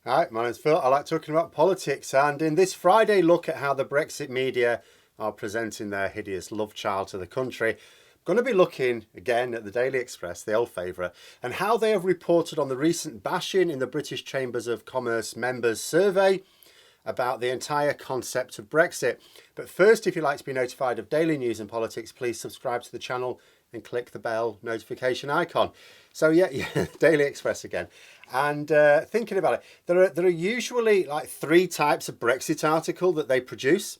Hi, my name's Phil. I like talking about politics, and in this Friday look at how the Brexit media are presenting their hideous love child to the country, I'm going to be looking again at the Daily Express, the old favourite, and how they have reported on the recent bashing in the British Chambers of Commerce members' survey about the entire concept of Brexit. But first, if you'd like to be notified of daily news and politics, please subscribe to the channel and click the bell notification icon. So yeah, Daily Express again. And thinking about it, there are usually like three types of Brexit article that they produce.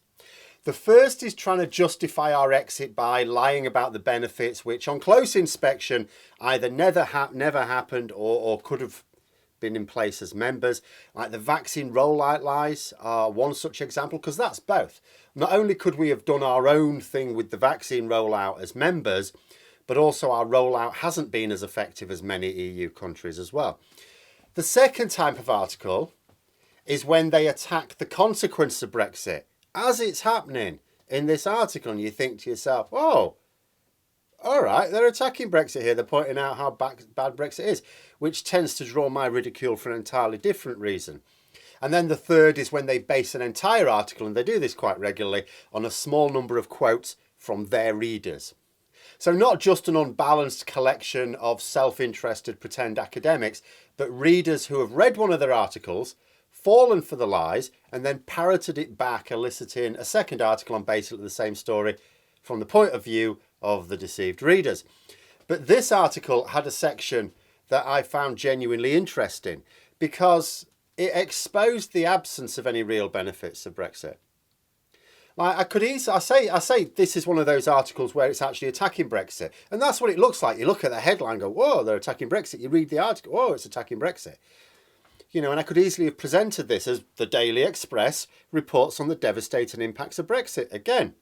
The first is trying to justify our exit by lying about the benefits, which on close inspection either never happened or could have been in place as members. Like the vaccine rollout lies are one such example, because that's both. Not only could we have done our own thing with the vaccine rollout as members, but also our rollout hasn't been as effective as many EU countries as well. The second type of article is when they attack the consequence of Brexit as it's happening in this article, and you think to yourself, oh, all right, they're attacking Brexit here. They're pointing out how bad Brexit is, which tends to draw my ridicule for an entirely different reason. And then the third is when they base an entire article, and they do this quite regularly, on a small number of quotes from their readers. So not just an unbalanced collection of self-interested pretend academics, but readers who have read one of their articles, fallen for the lies, and then parroted it back, eliciting a second article on basically the same story from the point of view of the deceived readers. But this article had a section that I found genuinely interesting because it exposed the absence of any real benefits of Brexit. Like I say this is one of those articles where it's actually attacking Brexit, and that's what it looks like. You look at the headline, go, "Whoa, they're attacking Brexit." You read the article, "Whoa, it's attacking Brexit." You know, and I could easily have presented this as the Daily Express reports on the devastating impacts of Brexit. Again,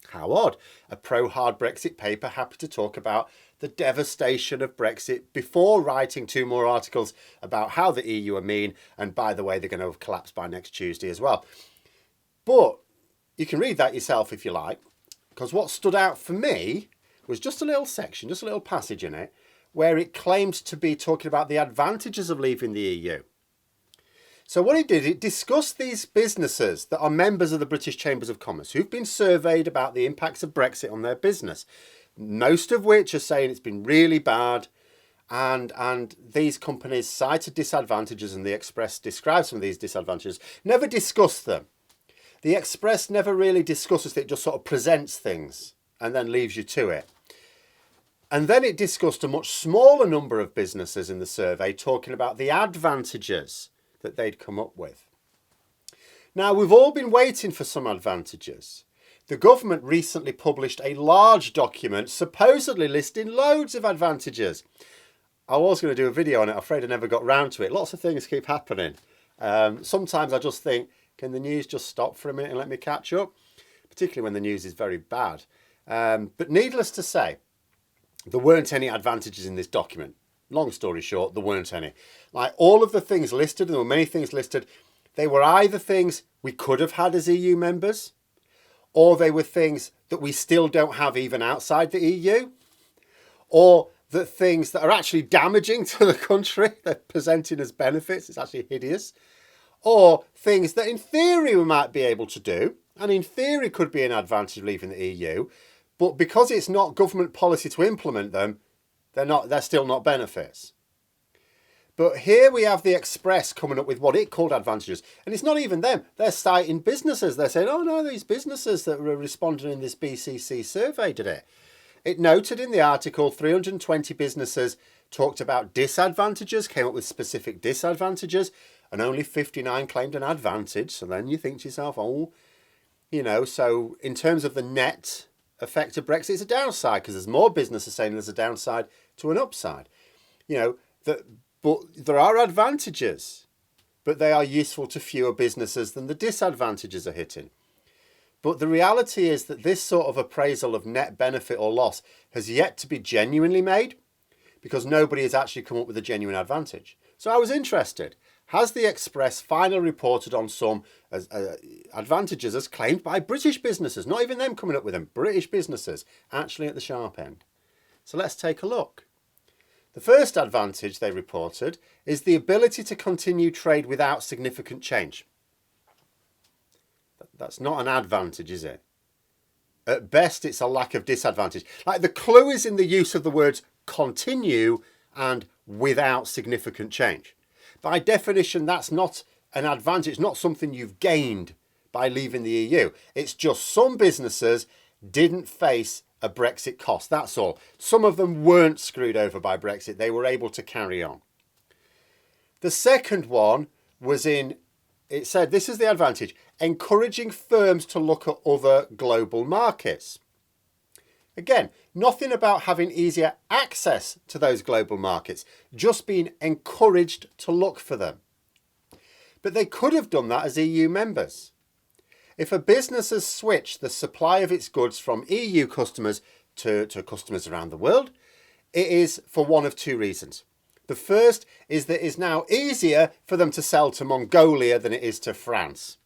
how odd. A pro-hard Brexit paper happy to talk about the devastation of Brexit before writing two more articles about how the EU are mean, and by the way, they're going to collapse by next Tuesday as well. But you can read that yourself if you like, because what stood out for me was just a little section, just a little passage in it, where it claimed to be talking about the advantages of leaving the EU. So what it did, it discussed these businesses that are members of the British Chambers of Commerce who've been surveyed about the impacts of Brexit on their business, most of which are saying it's been really bad, and these companies cited disadvantages, and the Express describes some of these disadvantages, never discussed them. The Express never really discusses it, just sort of presents things and then leaves you to it. And then it discussed a much smaller number of businesses in the survey talking about the advantages that they'd come up with. Now, we've all been waiting for some advantages. The government recently published a large document supposedly listing loads of advantages. I was going to do a video on it, I'm afraid I never got round to it. Lots of things keep happening. Sometimes I just think, can the news just stop for a minute and let me catch up? Particularly when the news is very bad. But needless to say, there weren't any advantages in this document. Long story short, there weren't any. Like all of the things listed, and there were many things listed, they were either things we could have had as EU members, or they were things that we still don't have even outside the EU, or the things that are actually damaging to the country, they're presenting as benefits, it's actually hideous, or things that in theory we might be able to do, and in theory could be an advantage of leaving the EU, but because it's not government policy to implement them, they're still not benefits. But here we have the Express coming up with what it called advantages, and it's not even them. They're citing businesses. They're saying, oh no, these businesses that were responding in this BCC survey did it. It noted in the article 320 businesses talked about disadvantages, came up with specific disadvantages, and only 59 claimed an advantage. So then you think to yourself, oh, you know, so in terms of the net effect of Brexit, it's a downside because there's more businesses saying there's a downside to an upside. You know, but there are advantages, but they are useful to fewer businesses than the disadvantages are hitting. But the reality is that this sort of appraisal of net benefit or loss has yet to be genuinely made because nobody has actually come up with a genuine advantage. So I was interested. Has the Express finally reported on some advantages as claimed by British businesses? Not even them coming up with them. British businesses actually at the sharp end. So let's take a look. The first advantage they reported is the ability to continue trade without significant change. That's not an advantage, is it? At best, it's a lack of disadvantage. Like, the clue is in the use of the words continue and without significant change. By definition, that's not an advantage, not something you've gained by leaving the EU. It's just some businesses didn't face a Brexit cost, that's all. Some of them weren't screwed over by Brexit. They were able to carry on. The second one was it said, this is the advantage, encouraging firms to look at other global markets. Again, nothing about having easier access to those global markets, just being encouraged to look for them. But they could have done that as EU members. If a business has switched the supply of its goods from EU customers to customers around the world, it is for one of two reasons. The first is that it's now easier for them to sell to Mongolia than it is to France.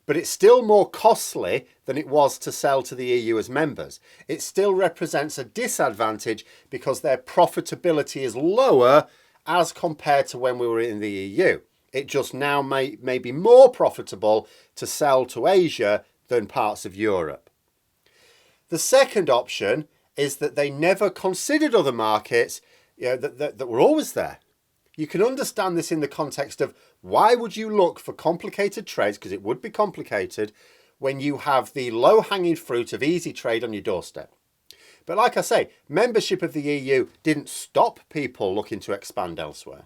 But it's still more costly than it was to sell to the EU as members. It still represents a disadvantage because their profitability is lower as compared to when we were in the EU. It just now may be more profitable to sell to Asia than parts of Europe. The second option is that they never considered other markets, that were always there. You can understand this in the context of why would you look for complicated trades, because it would be complicated, when you have the low-hanging fruit of easy trade on your doorstep. But like I say, membership of the EU didn't stop people looking to expand elsewhere.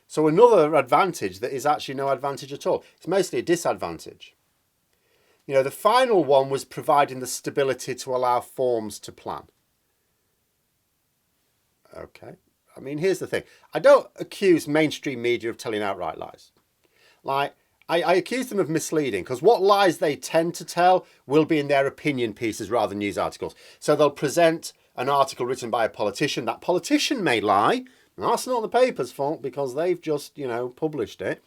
So another advantage that is actually no advantage at all. It's mostly a disadvantage. The final one was providing the stability to allow firms to plan. Okay. I mean, here's the thing. I don't accuse mainstream media of telling outright lies. Like, I accuse them of misleading, because what lies they tend to tell will be in their opinion pieces rather than news articles. So they'll present an article written by a politician. That politician may lie. That's not the paper's fault because they've just, published it.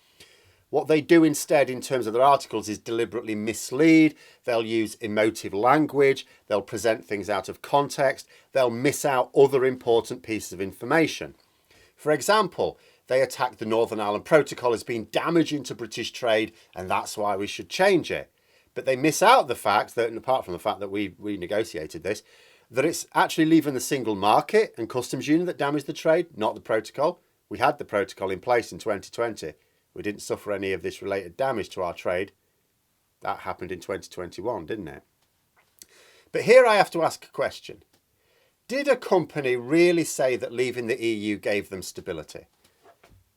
What they do instead in terms of their articles is deliberately mislead. They'll use emotive language. They'll present things out of context. They'll miss out other important pieces of information. For example, they attack the Northern Ireland Protocol as being damaging to British trade and that's why we should change it. But they miss out the fact that, and apart from the fact that we negotiated this, that it's actually leaving the single market and customs union that damaged the trade, not the protocol. We had the protocol in place in 2020. We didn't suffer any of this related damage to our trade. That happened in 2021, didn't it? But here I have to ask a question. Did a company really say that leaving the EU gave them stability?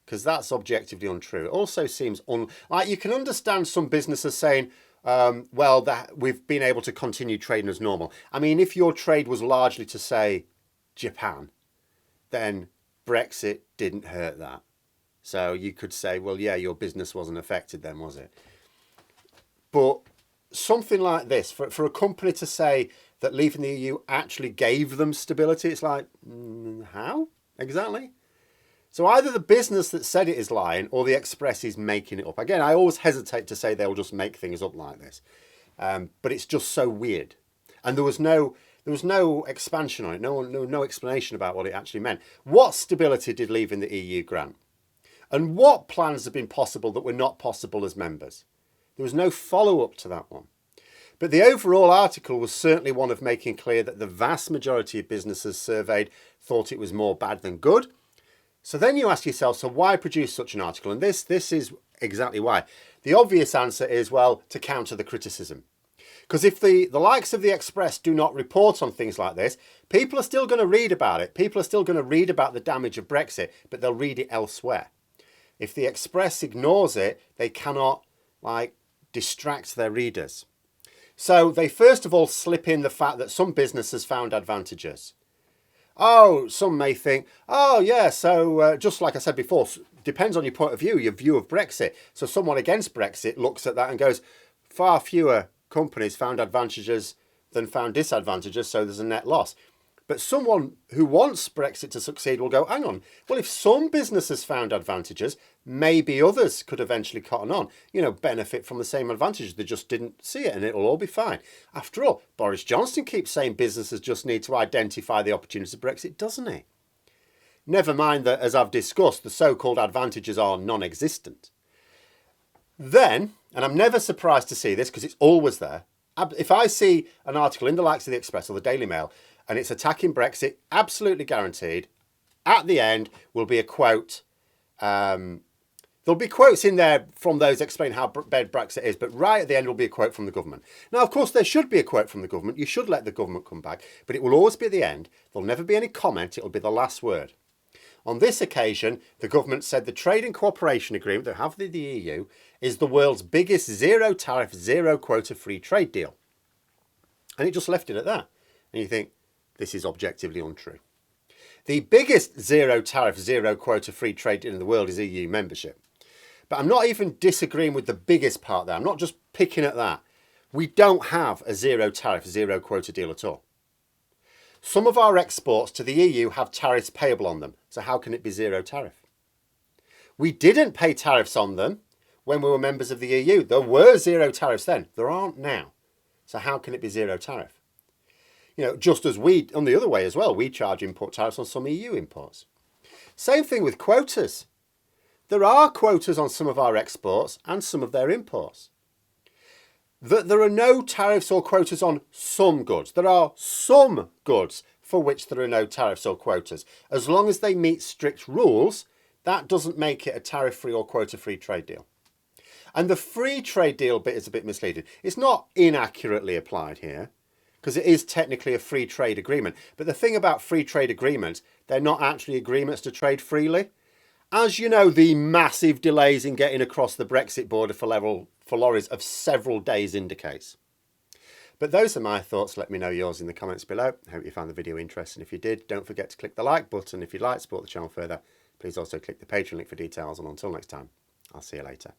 Because that's objectively untrue. It also seems like you can understand some businesses saying, that we've been able to continue trading as normal. I mean, if your trade was largely to, say, Japan, then Brexit didn't hurt that. So you could say, well, yeah, your business wasn't affected then, was it? But something like this, for a company to say that leaving the EU actually gave them stability, it's like, how exactly? So either the business that said it is lying or the Express is making it up. Again, I always hesitate to say they'll just make things up like this. But it's just so weird. And there was no expansion on it, no explanation about what it actually meant. What stability did leaving the EU grant? And what plans have been possible that were not possible as members? There was no follow-up to that one. But the overall article was certainly one of making clear that the vast majority of businesses surveyed thought it was more bad than good. So then you ask yourself, so why produce such an article? And this is exactly why. The obvious answer is, well, to counter the criticism. Because if the likes of the Express do not report on things like this, people are still going to read about it. People are still going to read about the damage of Brexit, but they'll read it elsewhere. If the Express ignores it, they cannot, distract their readers. So they first of all slip in the fact that some businesses found advantages. Oh, some may think, oh yeah, so just like I said before, depends on your point of view, your view of Brexit. So someone against Brexit looks at that and goes, far fewer companies found advantages than found disadvantages, so there's a net loss. But someone who wants Brexit to succeed will go, hang on, well, if some businesses found advantages, maybe others could eventually cotton on, benefit from the same advantages. They just didn't see it and it'll all be fine. After all, Boris Johnson keeps saying businesses just need to identify the opportunities of Brexit, doesn't he? Never mind that, as I've discussed, the so-called advantages are non-existent. Then, and I'm never surprised to see this because it's always there, if I see an article in the likes of the Express or the Daily Mail and it's attacking Brexit, absolutely guaranteed, at the end will be a quote. There'll be quotes in there from those explaining how bad Brexit is, but right at the end will be a quote from the government. Now, of course, there should be a quote from the government. You should let the government come back, but it will always be at the end. There'll never be any comment. It'll be the last word. On this occasion, the government said the trade and cooperation agreement they have with the EU is the world's biggest zero tariff, zero quota free trade deal. And it just left it at that. And you think, this is objectively untrue. The biggest zero tariff, zero quota free trade deal in the world is EU membership. But I'm not even disagreeing with the biggest part there. I'm not just picking at that. We don't have a zero tariff, zero quota deal at all. Some of our exports to the EU have tariffs payable on them. So how can it be zero tariff? We didn't pay tariffs on them when we were members of the EU. There were zero tariffs then. There aren't now. So how can it be zero tariff? You know, just as we, on the other way as well, we charge import tariffs on some EU imports. Same thing with quotas. There are quotas on some of our exports and some of their imports. There are no tariffs or quotas on some goods. There are some goods for which there are no tariffs or quotas. As long as they meet strict rules, that doesn't make it a tariff-free or quota-free trade deal. And the free trade deal bit is a bit misleading. It's not inaccurately applied here, because it is technically a free trade agreement. But the thing about free trade agreements, they're not actually agreements to trade freely. As you know, the massive delays in getting across the Brexit border for lorries of several days indicates. But those are my thoughts. Let me know yours in the comments below. I hope you found the video interesting. If you did, don't forget to click the like button. If you'd like to support the channel further, please also click the Patreon link for details. And until next time, I'll see you later.